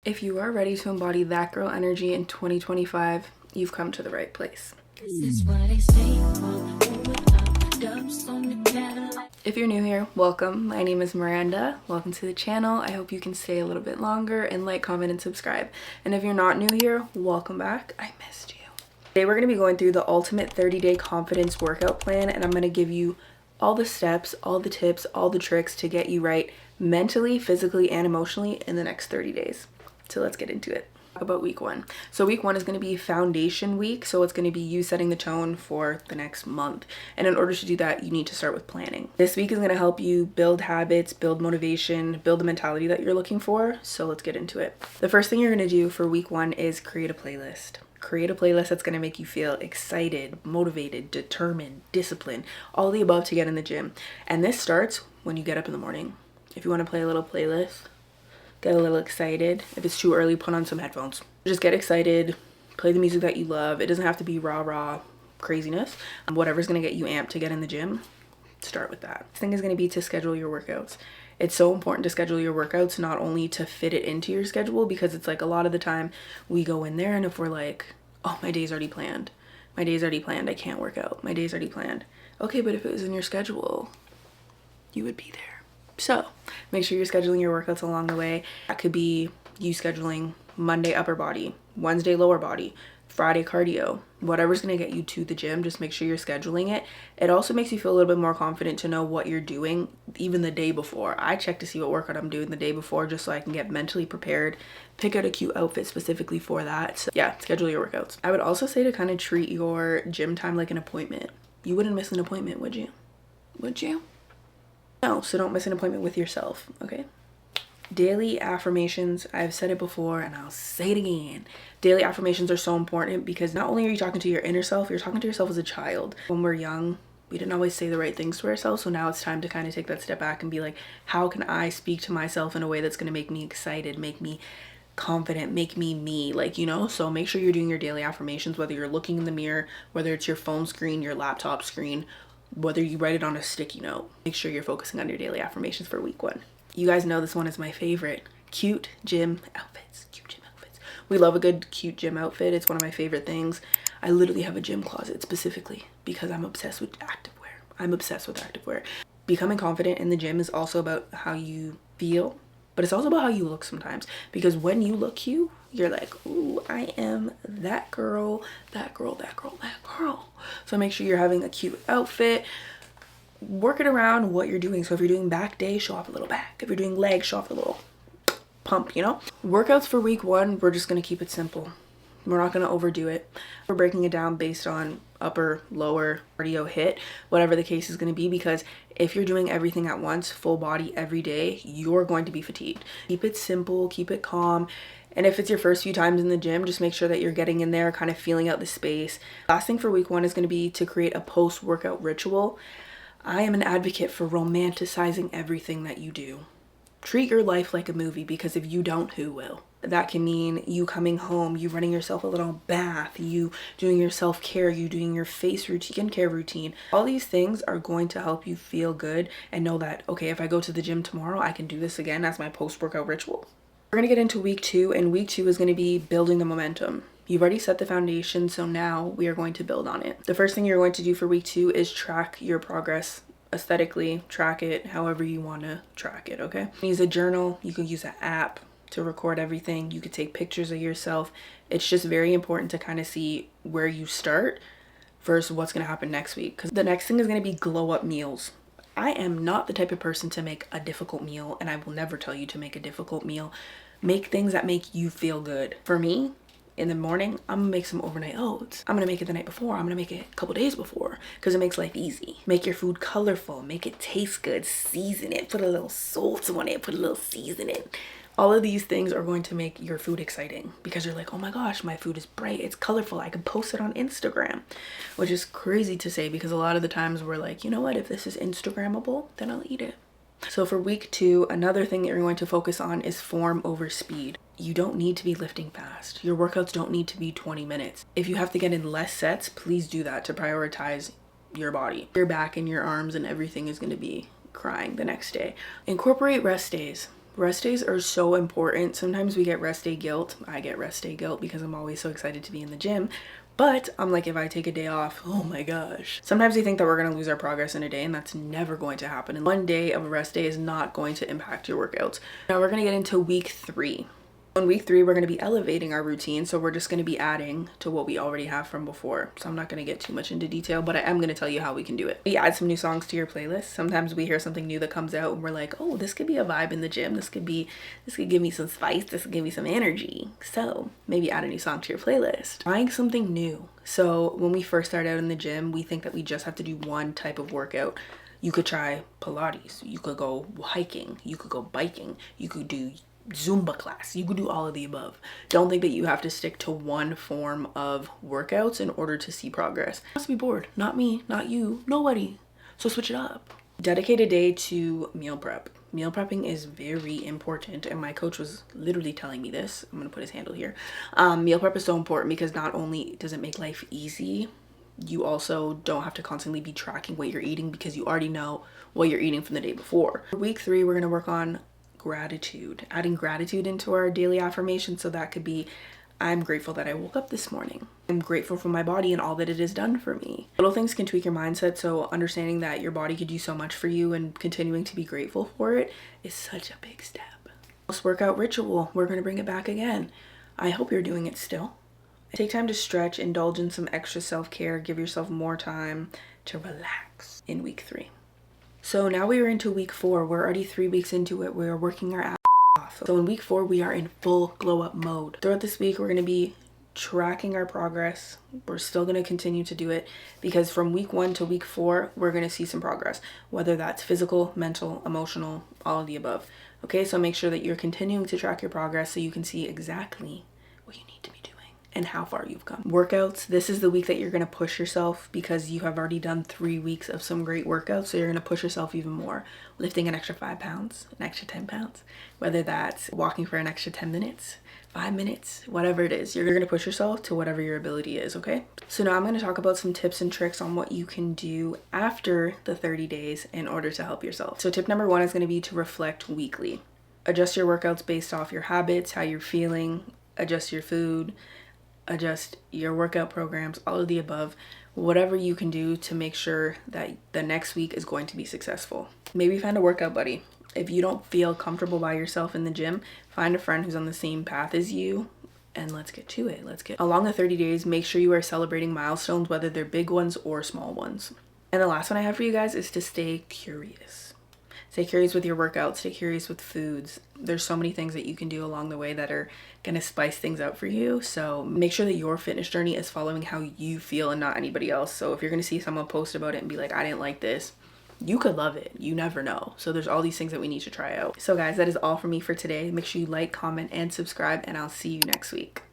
If you are ready to embody that girl energy in 2025, you've come to the right place. If you're new here, welcome. My name is Miranda. Welcome to the channel. I hope you can stay a little bit longer and like, comment, and subscribe. And if you're not new here, welcome back. I missed you. Today we're going to be going through the ultimate 30-day confidence workout plan, and I'm going to give you all the steps, all the tips, all the tricks to get you right mentally, physically, and emotionally in the next 30 days. So let's get into it. Talk about week one. So week one is going to be foundation week. So it's going to be you setting the tone for the next month. And in order to do that, you need to start with planning. This week is going to help you build habits, build motivation, build the mentality that you're looking for. So let's get into it. The first thing you're going to do for week one is create a playlist. Create a playlist that's going to make you feel excited, motivated, determined, disciplined, all the above to get in the gym. And this starts when you get up in the morning. If you want to play a little playlist, get a little excited. If it's too early, put on some headphones. Just get excited, play the music that you love. It doesn't have to be rah craziness. Whatever's gonna get you amped to get in the gym, start with that. This thing is gonna be to schedule your workouts. It's so important to schedule your workouts, not only to fit it into your schedule, because it's like a lot of the time we go in there and if we're like, oh, my day's already planned. My day's already planned, I can't work out. My day's already planned. Okay, but if it was in your schedule, you would be there. So make sure you're scheduling your workouts along the way. That could be you scheduling Monday upper body, Wednesday lower body, Friday cardio, whatever's going to get you to the gym. Just make sure you're scheduling it. It also makes you feel a little bit more confident to know what you're doing even the day before. I check to see what workout I'm doing the day before just so I can get mentally prepared, pick out a cute outfit specifically for that. So yeah, schedule your workouts. I would also say to kind of treat your gym time like an appointment. You wouldn't miss an appointment, would you? Would you? No, so don't miss an appointment with yourself, okay? Daily affirmations, I've said it before and I'll say it again. Daily affirmations are so important because not only are you talking to your inner self, you're talking to yourself as a child. When we're young, we didn't always say the right things to ourselves, so now it's time to kind of take that step back and be like, how can I speak to myself in a way that's going to make me excited, make me confident, make me me, like, you know? So make sure you're doing your daily affirmations, whether you're looking in the mirror, whether it's your phone screen, your laptop screen, whether you write it on a sticky note. Make sure you're focusing on your daily affirmations for week one. You guys know this one is my favorite. Cute gym outfits. Cute gym outfits. We love a good cute gym outfit. It's one of my favorite things. I literally have a gym closet specifically because I'm obsessed with activewear. I'm obsessed with activewear. Becoming confident in the gym is also about how you feel, but it's also about how you look sometimes, because when you look cute, you're like, ooh, I am that girl, that girl, that girl, that girl. So make sure you're having a cute outfit. Work it around what you're doing. So if you're doing back day, show off a little back. If you're doing legs, show off a little pump, you know? Workouts for week one, we're just going to keep it simple. We're not going to overdo it. We're breaking it down based on upper, lower, cardio hit, whatever the case is going to be, because if you're doing everything at once, full body every day, you're going to be fatigued. Keep it simple, keep it calm. And if it's your first few times in the gym, just make sure that you're getting in there, kind of feeling out the space. Last thing for week one is going to be to create a post-workout ritual. I am an advocate for romanticizing everything that you do. Treat your life like a movie, because if you don't, who will? That can mean you coming home, you running yourself a little bath, you doing your self-care, you doing your face routine, skincare routine. All these things are going to help you feel good and know that, okay, if I go to the gym tomorrow, I can do this again as my post-workout ritual. We're going to get into week two, and week two is going to be building the momentum. You've already set the foundation, so now we are going to build on it. The first thing you're going to do for week two is track your progress aesthetically. Track it however you want to track it, okay? Use a journal. You can use an app to record everything. You could take pictures of yourself. It's just very important to kind of see where you start versus what's going to happen next week, because the next thing is going to be glow up meals. I am not the type of person to make a difficult meal, and I will never tell you to make a difficult meal. Make things that make you feel good. For me, in the morning, I'm gonna make some overnight oats. I'm gonna make it the night before. I'm gonna make it a couple days before, because it makes life easy. Make your food colorful, make it taste good, season it, put a little salt on it, put a little seasoning. All of these things are going to make your food exciting, because you're like, oh my gosh, my food is bright, it's colorful, I can post it on Instagram, which is crazy to say, because a lot of the times we're like, you know what, if this is Instagrammable, then I'll eat it. So for week two, another thing that you're going to focus on is form over speed. You don't need to be lifting fast. Your workouts don't need to be 20 minutes. If you have to get in less sets, please do that to prioritize your body. Your back and your arms and everything is going to be crying the next day. Incorporate rest days. Rest days are so important. Sometimes we get rest day guilt. I get rest day guilt because I'm always so excited to be in the gym. But I'm like, if I take a day off, oh my gosh. Sometimes we think that we're going to lose our progress in a day, and that's never going to happen. And one day of a rest day is not going to impact your workouts. Now we're going to get into week 3. On week 3, we're going to be elevating our routine. So we're just going to be adding to what we already have from before. So I'm not going to get too much into detail, but I am going to tell you how we can do it. We add some new songs to your playlist. Sometimes we hear something new that comes out and we're like, oh, this could be a vibe in the gym. This could give me some spice. This could give me some energy. So maybe add a new song to your playlist. Trying something new. So when we first start out in the gym, we think that we just have to do one type of workout. You could try Pilates. You could go hiking. You could go biking. You could do Zumba class. You could do all of the above. Don't think that you have to stick to one form of workouts in order to see progress. You must be bored. Not me, not you, nobody. So switch it up. Dedicate a day to meal prep. Meal prepping is very important, and my coach was literally telling me this. I'm gonna put his handle here. Meal prep is so important because not only does it make life easy, you also don't have to constantly be tracking what you're eating because you already know what you're eating from the day before. For week 3, we're gonna work on gratitude, adding gratitude into our daily affirmation. So that could be, I'm grateful that I woke up this morning. I'm grateful for my body and all that it has done for me. Little things can tweak your mindset, so understanding that your body could do so much for you and continuing to be grateful for it is such a big step. Post workout ritual, we're going to bring it back again. I hope you're doing it still. Take time to stretch, indulge in some extra self-care, give yourself more time to relax in week 3. So now we are into week 4. We're already 3 weeks into it. We are working our ass off. So in week 4, we are in full glow up mode. Throughout this week, we're going to be tracking our progress. We're still going to continue to do it because from week 1 to week 4, we're going to see some progress, whether that's physical, mental, emotional, all of the above. Okay, so make sure that you're continuing to track your progress so you can see exactly what you need to be doing and how far you've come. Workouts, this is the week that you're going to push yourself because you have already done 3 weeks of some great workouts. So you're going to push yourself even more, lifting an extra 5 pounds, an extra 10 pounds, whether that's walking for an extra 10 minutes, 5 minutes, whatever it is. You're going to push yourself to whatever your ability is, okay? So now I'm going to talk about some tips and tricks on what you can do after the 30 days in order to help yourself. So tip number 1 is going to be to reflect weekly. Adjust your workouts based off your habits, how you're feeling, adjust your food, adjust your workout programs, all of the above, whatever you can do to make sure that the next week is going to be successful. Maybe find a workout buddy. If you don't feel comfortable by yourself in the gym, find a friend who's on the same path as you and let's get to it. Along the 30 days, make sure you are celebrating milestones, whether they're big ones or small ones. And the last one I have for you guys is to stay curious. Stay curious with your workouts, stay curious with foods. There's so many things that you can do along the way that are gonna spice things up for you. So make sure that your fitness journey is following how you feel and not anybody else. So if you're gonna see someone post about it and be like, I didn't like this, you could love it. You never know. So there's all these things that we need to try out. So guys, that is all for me for today. Make sure you like, comment, and subscribe, and I'll see you next week.